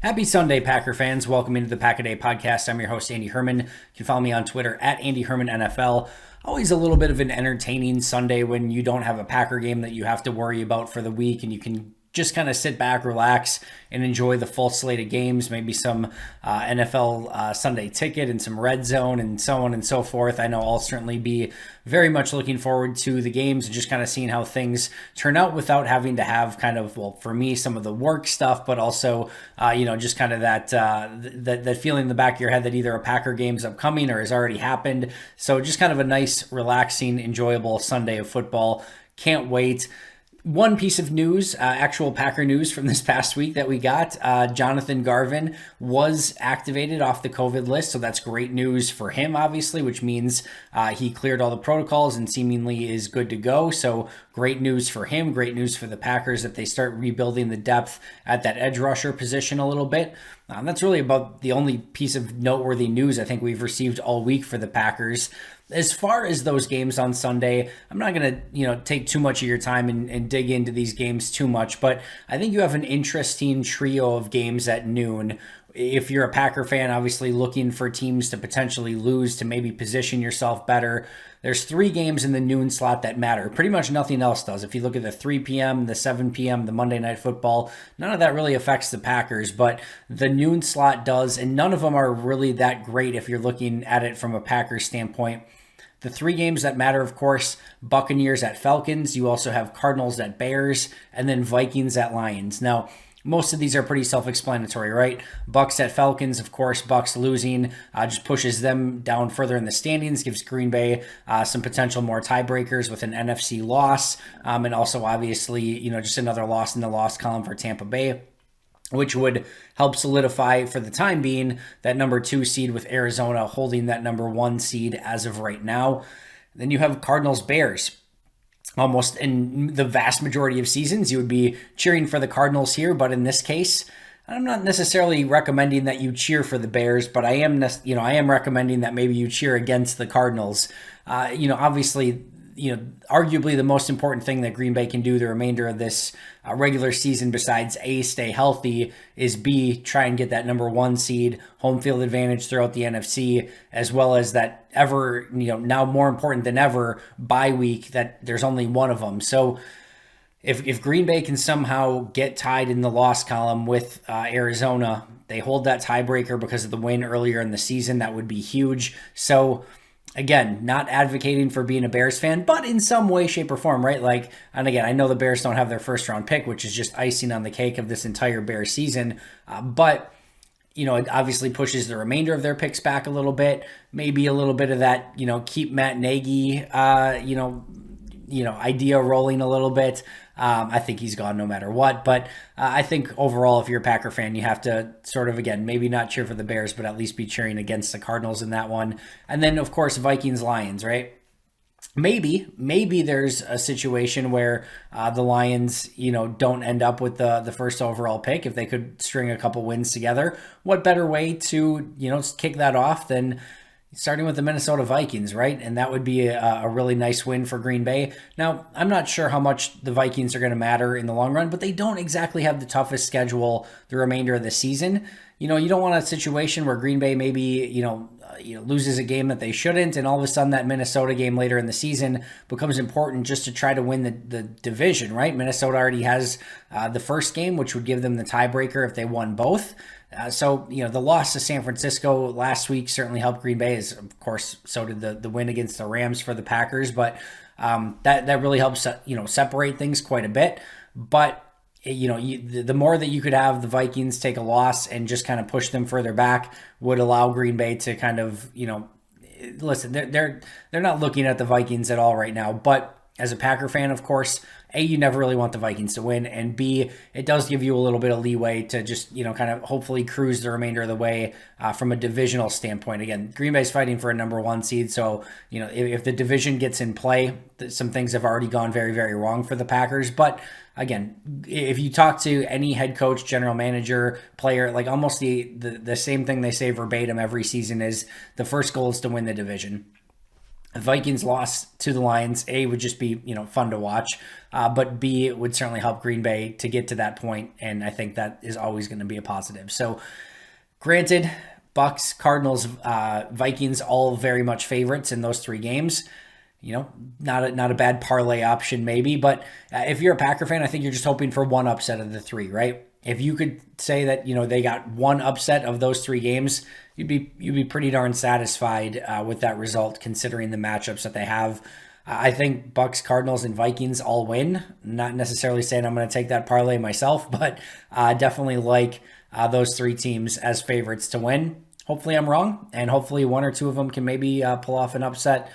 Happy Sunday, Packer fans. Welcome into the Pack a Day podcast. I'm your host, Andy Herman. You can follow me on Twitter at Andy Herman NFL. Always a little bit of an entertaining Sunday when you don't have a Packer game that you have to worry about for the week and you can just kind of sit back, relax, and enjoy the full slate of games, maybe some NFL Sunday ticket and some red zone and so on and so forth. I know I'll certainly be very much looking forward to the games and just kind of seeing how things turn out without having to have kind of, well, for me, some of the work stuff, but also, just kind of that feeling in the back of your head that either a Packer game's upcoming or has already happened. So just kind of a nice, relaxing, enjoyable Sunday of football. Can't wait. One piece of news, actual Packer news from this past week that we got, Jonathan Garvin was activated off the COVID list, so that's great news for him, obviously, which means he cleared all the protocols and seemingly is good to go. So great news for him, great news for the Packers that they start rebuilding the depth at that edge rusher position a little bit. That's really about the only piece of noteworthy news I think we've received all week for the Packers. As far as those games on Sunday, I'm not going to, take too much of your time and dig into these games too much, but I think you have an interesting trio of games at noon. If you're a Packer fan, obviously looking for teams to potentially lose to maybe position yourself better, there's three games in the noon slot that matter. Pretty much nothing else does. If you look at the 3 p.m., the 7 p.m., the Monday Night Football, none of that really affects the Packers, but the noon slot does, and none of them are really that great if you're looking at it from a Packers standpoint. The three games that matter, of course, Buccaneers at Falcons. You also have Cardinals at Bears, and then Vikings at Lions. Now, most of these are pretty self-explanatory, right? Bucs at Falcons, of course. Bucs losing just pushes them down further in the standings, gives Green Bay some potential more tiebreakers with an NFC loss, and also obviously, just another loss in the loss column for Tampa Bay, which would help solidify for the time being that number 2 seed with Arizona holding that number 1 seed as of right now. Then you have Cardinals-Bears. Almost in the vast majority of seasons, you would be cheering for the Cardinals here, but in this case, I'm not necessarily recommending that you cheer for the Bears, but I am recommending that maybe you cheer against the Cardinals. Obviously, arguably the most important thing that Green Bay can do the remainder of this regular season, besides A, stay healthy, is B, try and get that number 1 seed, home field advantage throughout the NFC, as well as that ever, now more important than ever, bye week that there's only one of them. So if Green Bay can somehow get tied in the loss column with Arizona, they hold that tiebreaker because of the win earlier in the season, that would be huge. So again, not advocating for being a Bears fan, but in some way, shape, or form, right? And again, I know the Bears don't have their first round pick, which is just icing on the cake of this entire Bears season. But it obviously pushes the remainder of their picks back a little bit. Maybe a little bit of that, keep Matt Nagy, idea rolling a little bit. I think he's gone no matter what. But I think overall, if you're a Packer fan, you have to sort of, again, maybe not cheer for the Bears, but at least be cheering against the Cardinals in that one. And then, of course, Vikings-Lions, right? Maybe there's a situation where the Lions, don't end up with the first overall pick if they could string a couple wins together. What better way to, kick that off than starting with the Minnesota Vikings, right? And that would be a really nice win for Green Bay. Now, I'm not sure how much the Vikings are going to matter in the long run, but they don't exactly have the toughest schedule the remainder of the season. You don't want a situation where Green Bay maybe, loses a game that they shouldn't, and all of a sudden that Minnesota game later in the season becomes important just to try to win the division, right? Minnesota already has the first game, which would give them the tiebreaker if they won both. So the loss to San Francisco last week certainly helped Green Bay, as of course so did the win against the Rams for the Packers, but that really helps separate things quite a bit. But the more that you could have the Vikings take a loss and just kind of push them further back would allow Green Bay to kind of listen. They're not looking at the Vikings at all right now, but as a Packer fan, of course, A, you never really want the Vikings to win, and B, it does give you a little bit of leeway to just, kind of hopefully cruise the remainder of the way from a divisional standpoint. Again, Green Bay's fighting for a number 1 seed, so, if the division gets in play, some things have already gone very, very wrong for the Packers, but again, if you talk to any head coach, general manager, player, almost the same thing they say verbatim every season is the first goal is to win the division. Vikings loss to the Lions, A, would just be, fun to watch. But B, it would certainly help Green Bay to get to that point, and I think that is always going to be a positive. So, granted, Bucks, Cardinals, Vikings, all very much favorites in those three games. Not a bad parlay option maybe, but if you're a Packer fan, I think you're just hoping for one upset of the three, right? If you could say that, they got one upset of those three games, you'd be pretty darn satisfied with that result, considering the matchups that they have. I think Bucks, Cardinals, and Vikings all win. Not necessarily saying I'm going to take that parlay myself, but definitely like those three teams as favorites to win. Hopefully I'm wrong, and hopefully one or two of them can maybe pull off an upset.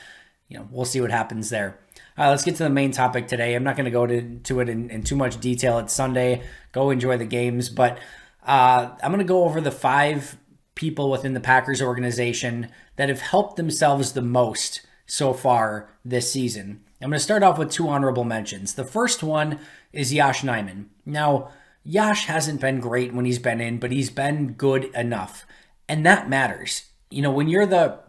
We'll see what happens there. All right, let's get to the main topic today. I'm not going to go to it in too much detail. It's Sunday. Go enjoy the games. But I'm going to go over the 5 people within the Packers organization that have helped themselves the most so far this season. I'm going to start off with 2 honorable mentions. The first one is Yosh Nijman. Now, Yosh hasn't been great when he's been in, but he's been good enough. And that matters. When you're the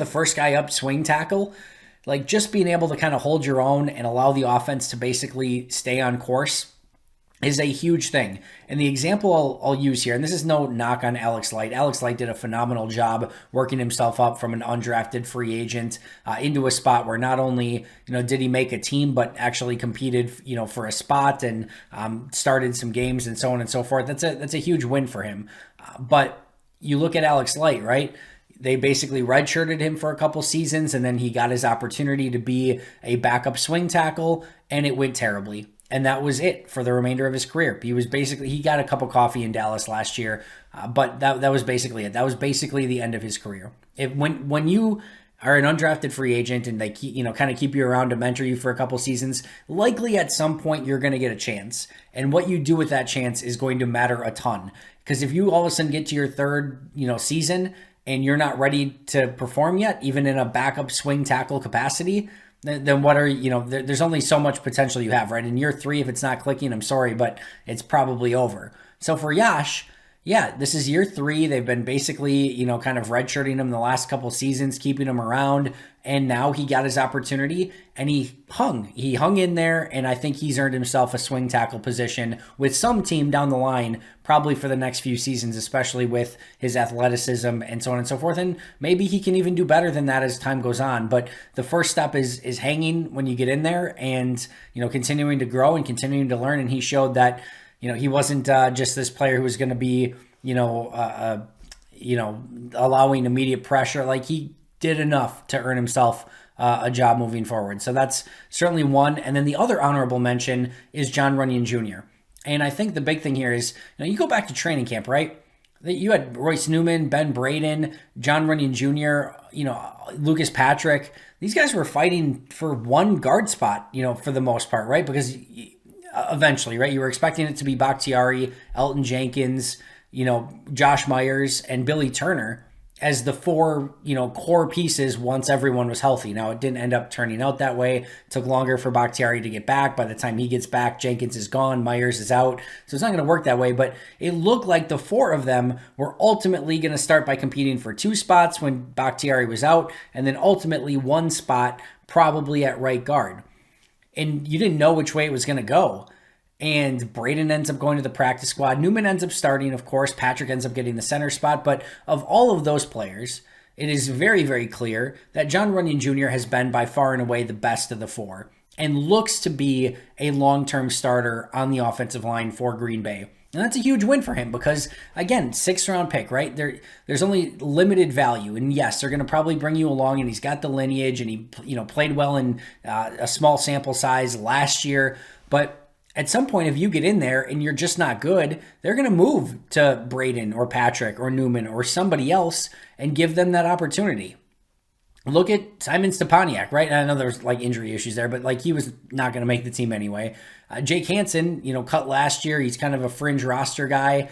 first guy up swing tackle, like just being able to kind of hold your own and allow the offense to basically stay on course is a huge thing. And the example I'll use here, and this is no knock on Alex Light. Alex Light did a phenomenal job working himself up from an undrafted free agent into a spot where not only, did he make a team, but actually competed, for a spot and started some games and so on and so forth. That's a huge win for him. But you look at Alex Light, right? They basically redshirted him for a couple seasons, and then he got his opportunity to be a backup swing tackle, and it went terribly. And that was it for the remainder of his career. He got a cup of coffee in Dallas last year, but that was basically it. That was basically the end of his career. When you are an undrafted free agent and they kind of keep you around to mentor you for a couple seasons, likely at some point you're going to get a chance. And what you do with that chance is going to matter a ton. Because if you all of a sudden get to your third, season and you're not ready to perform yet, even in a backup swing tackle capacity, then what are, there's only so much potential you have, right? In year 3, if it's not clicking, I'm sorry, but it's probably over. So for Yosh, yeah, this is year 3. They've been basically, kind of redshirting him the last couple seasons, keeping him around. And now he got his opportunity and he hung in there. And I think he's earned himself a swing tackle position with some team down the line, probably for the next few seasons, especially with his athleticism and so on and so forth. And maybe he can even do better than that as time goes on. But the first step is hanging when you get in there and, continuing to grow and continuing to learn. And he showed that, he wasn't just this player who was going to be, allowing immediate pressure. Like he did enough to earn himself a job moving forward. So that's certainly one. And then the other honorable mention is John Runyon Jr. And I think the big thing here is, you go back to training camp, right? You had Royce Newman, Ben Braden, John Runyon Jr., Lucas Patrick. These guys were fighting for one guard spot, for the most part, right? Because eventually, right, you were expecting it to be Bakhtiari, Elton Jenkins, Josh Myers, and Billy Turner as the 4, core pieces once everyone was healthy. Now, it didn't end up turning out that way. It took longer for Bakhtiari to get back. By the time he gets back, Jenkins is gone, Myers is out. So it's not going to work that way. But it looked like the 4 of them were ultimately going to start by competing for 2 spots when Bakhtiari was out, and then ultimately 1 spot probably at right guard. And you didn't know which way it was going to go. And Braden ends up going to the practice squad. Newman ends up starting, of course. Patrick ends up getting the center spot. But of all of those players, it is very, very clear that John Runyon Jr. has been by far and away the best of the 4 and looks to be a long-term starter on the offensive line for Green Bay. And that's a huge win for him because, again, 6th-round pick, right? There's only limited value. And yes, they're going to probably bring you along, and he's got the lineage, and he played well in a small sample size last year. But at some point, if you get in there and you're just not good, they're going to move to Braden or Patrick or Newman or somebody else and give them that opportunity. Look at Simon Stepaniak, right? I know there's injury issues there, but he was not going to make the team anyway. Jake Hansen, cut last year. He's kind of a fringe roster guy.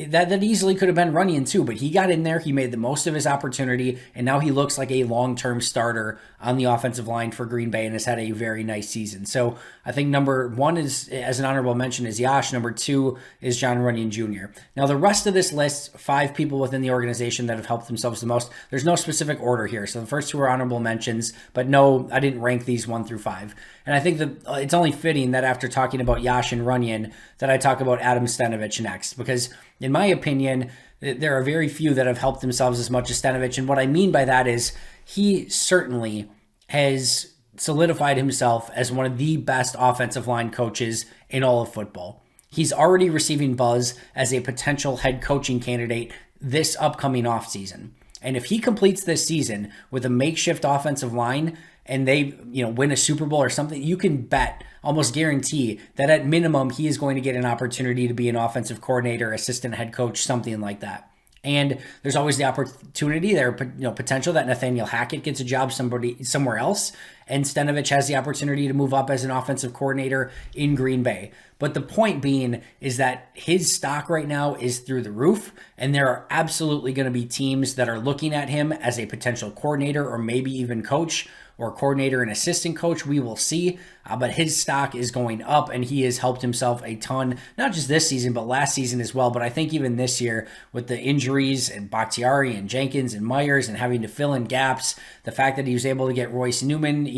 that easily could have been Runyan too, but he got in there, he made the most of his opportunity, and now he looks like a long-term starter on the offensive line for Green Bay and has had a very nice season. So I think number one is, as an honorable mention, is Yash. Number two is Jon Runyan Jr. Now the rest of this list, 5 people within the organization that have helped themselves the most, there's no specific order here. So the first 2 are honorable mentions, but no, I didn't rank these 1 through 5. And I think that it's only fitting that after talking about Yash and Runyan that I talk about Adam Stenavich next, because in my opinion, there are very few that have helped themselves as much as Stenavich. And what I mean by that is he certainly has solidified himself as one of the best offensive line coaches in all of football. He's already receiving buzz as a potential head coaching candidate this upcoming offseason. And if he completes this season with a makeshift offensive line and they, win a Super Bowl or something, you can bet, almost guarantee, that at minimum he is going to get an opportunity to be an offensive coordinator, assistant head coach, something like that. And there's always the opportunity there, potential that Nathaniel Hackett gets a job somewhere else, and Stenavich has the opportunity to move up as an offensive coordinator in Green Bay. But the point being is that his stock right now is through the roof, and there are absolutely going to be teams that are looking at him as a potential coordinator or maybe even coach, or coordinator and assistant coach. We will see. But his stock is going up, and he has helped himself a ton, not just this season, but last season as well. But I think even this year with the injuries and Bakhtiari and Jenkins and Myers and having to fill in gaps, the fact that he was able to get Royce Newman,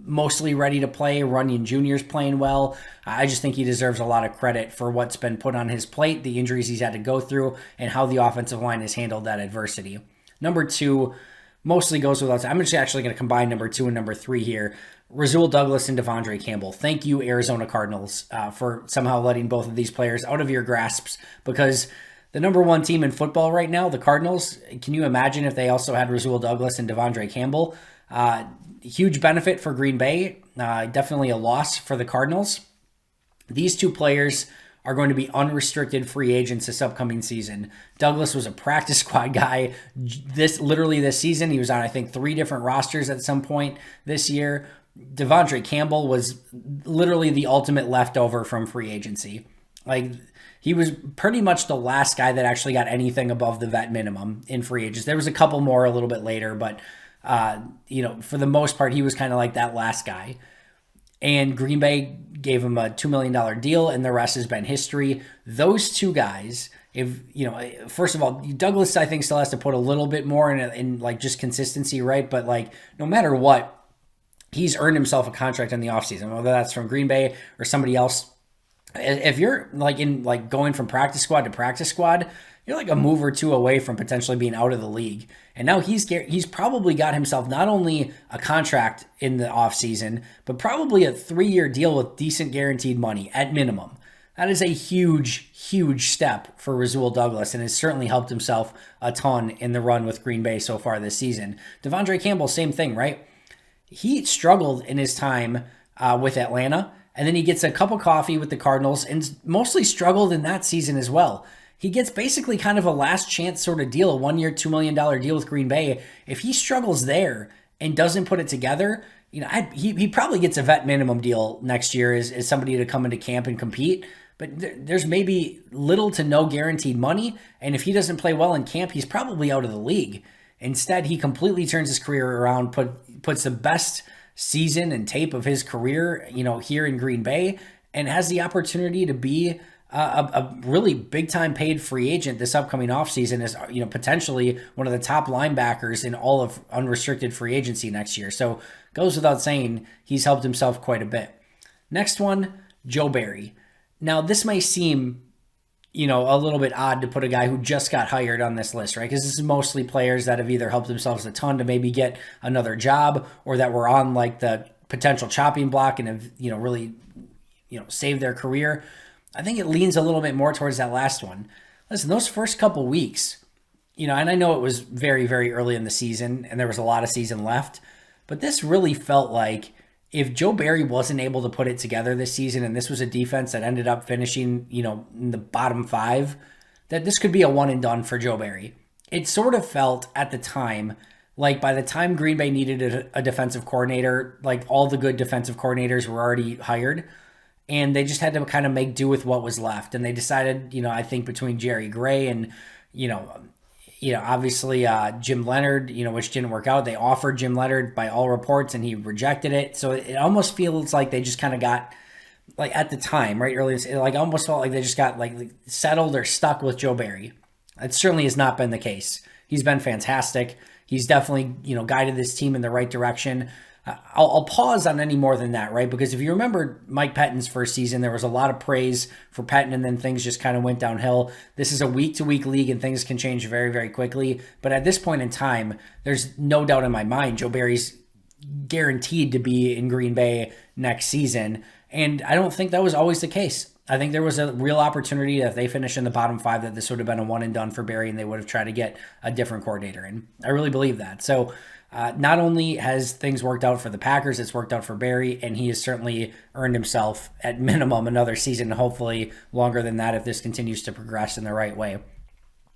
mostly ready to play, Runyan Jr. is playing well. I just think he deserves a lot of credit for what's been put on his plate, the injuries he's had to go through, and how the offensive line has handled that adversity. Number 2, mostly goes without saying. I'm just actually going to combine number 2 and number 3 here. Rasul Douglas and Devondre Campbell. Thank you, Arizona Cardinals, for somehow letting both of these players out of your grasps, because the number 1 team in football right now, the Cardinals, can you imagine if they also had Rasul Douglas and Devondre Campbell? Huge benefit for Green Bay. Definitely a loss for the Cardinals. These 2 players are going to be unrestricted free agents this upcoming season. Douglas was a practice squad guy this season. He was on, I think, 3 different rosters at some point this year. Devondre Campbell was literally the ultimate leftover from free agency. He was pretty much the last guy that actually got anything above the vet minimum in free agents. There was a couple more a little bit later, but for the most part, he was kind of like that last guy. And Green Bay gave him a $2 million deal, and the rest has been history. Those 2 guys, first of all, Douglas, I think, still has to put a little bit more in just consistency, right? But no matter what, he's earned himself a contract in the offseason, whether that's from Green Bay or somebody else. If you're going from practice squad to practice squad, you're a move or 2 away from potentially being out of the league. And now he's probably got himself not only a contract in the offseason, but probably a 3-year deal with decent guaranteed money at minimum. That is a huge, huge step for Rasul Douglas, and has certainly helped himself a ton in the run with Green Bay so far this season. Devondre Campbell, same thing, right? He struggled in his time with Atlanta, and then he gets a cup of coffee with the Cardinals and mostly struggled in that season as well. He gets basically kind of a last chance sort of deal, a 1-year, $2 million deal with Green Bay. If he struggles there and doesn't put it together, he probably gets a vet minimum deal next year as somebody to come into camp and compete. But there's maybe little to no guaranteed money. And if he doesn't play well in camp, he's probably out of the league. Instead, he completely turns his career around, puts the best season and tape of his career, here in Green Bay, and has the opportunity to be a really big-time paid free agent this upcoming offseason, is potentially one of the top linebackers in all of unrestricted free agency next year. So goes without saying, he's helped himself quite a bit. Next one, Joe Barry. Now, this may seem, a little bit odd to put a guy who just got hired on this list, right? Because this is mostly players that have either helped themselves a ton to maybe get another job, or that were on the potential chopping block and have, really, saved their career. I think it leans a little bit more towards that last one. Listen, those first couple weeks, and I know it was very, very early in the season and there was a lot of season left, but this really felt like if Joe Barry wasn't able to put it together this season, and this was a defense that ended up finishing, in the bottom 5, that this could be a one and done for Joe Barry. It sort of felt at the time like by the time Green Bay needed a defensive coordinator, all the good defensive coordinators were already hired. and they just had to kind of make do with what was left. And they decided, I think between Jerry Gray and, obviously Jim Leonard, which didn't work out. They offered Jim Leonard by all reports and he rejected it. So it almost feels like they just kind of got, like at the time, right, earlier, it like almost felt like they just got like settled or stuck with Joe Barry. It certainly has not been the case. He's been fantastic. He's definitely, guided this team in the right direction. I'll pause on any more than that, right? Because if you remember Mike Pettine's first season, there was a lot of praise for Pettine, and then things just kind of went downhill. This is a week-to-week league, and things can change very, very quickly. But at this point in time, there's no doubt in my mind Joe Barry's guaranteed to be in Green Bay next season. And I don't think that was always the case. I think there was a real opportunity that if they finish in the bottom 5 that this would have been a one and done for Barry and they would have tried to get a different coordinator. And I really believe that. So not only has things worked out for the Packers, it's worked out for Barry, and he has certainly earned himself at minimum another season, hopefully longer than that if this continues to progress in the right way.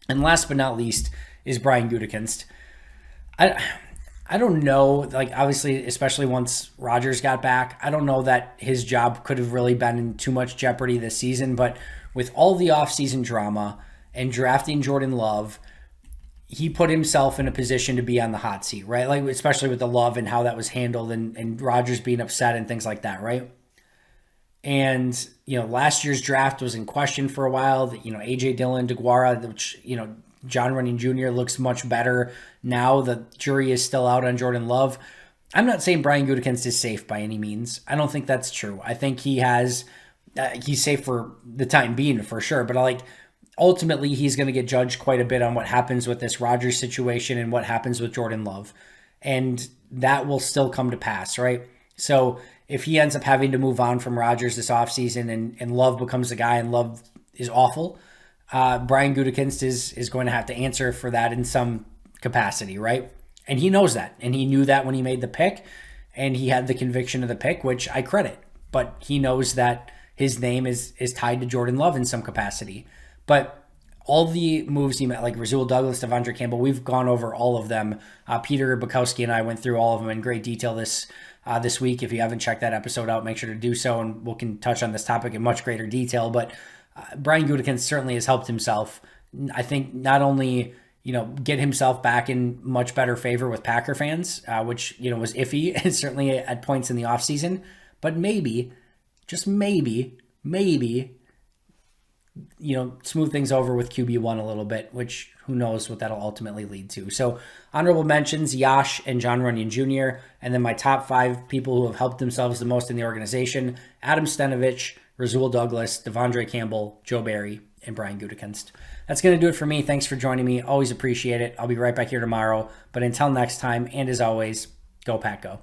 And last but not least is Brian Gutekunst. I don't know, like obviously, especially once Rodgers got back, I don't know that his job could have really been in too much jeopardy this season, but with all the offseason drama and drafting Jordan Love, he put himself in a position to be on the hot seat, right? Like especially with the Love and how that was handled and Rodgers being upset and things like that, right? And, last year's draft was in question for a while. A.J. Dillon, DeGuara, which, John Runyon Jr. looks much better now. The jury is still out on Jordan Love. I'm not saying Brian Gutekunst is safe by any means. I don't think that's true. I think he's safe for the time being for sure. But ultimately, he's going to get judged quite a bit on what happens with this Rodgers situation and what happens with Jordan Love. And that will still come to pass, right? So if he ends up having to move on from Rodgers this offseason and Love becomes the guy and Love is awful, Brian Gutekunst is going to have to answer for that in some capacity, right? And he knows that. And he knew that when he made the pick. And he had the conviction of the pick, which I credit. But he knows that his name is tied to Jordan Love in some capacity. But all the moves he made, like Rasul Douglas, Devondre Campbell, we've gone over all of them. Peter Bukowski and I went through all of them in great detail this week. If you haven't checked that episode out, make sure to do so. And we can touch on this topic in much greater detail. But Brian Gutekunst certainly has helped himself, I think, not only, get himself back in much better favor with Packer fans, which, was iffy and certainly at points in the offseason, but maybe, just maybe, smooth things over with QB1 a little bit, which who knows what that'll ultimately lead to. So honorable mentions, Yash and John Runyon Jr., and then my top 5 people who have helped themselves the most in the organization, Adam Stenavich, Rasul Douglas, Devondre Campbell, Joe Barry, and Brian Gutekunst. That's going to do it for me. Thanks for joining me. Always appreciate it. I'll be right back here tomorrow. But until next time, and as always, go Pack Go.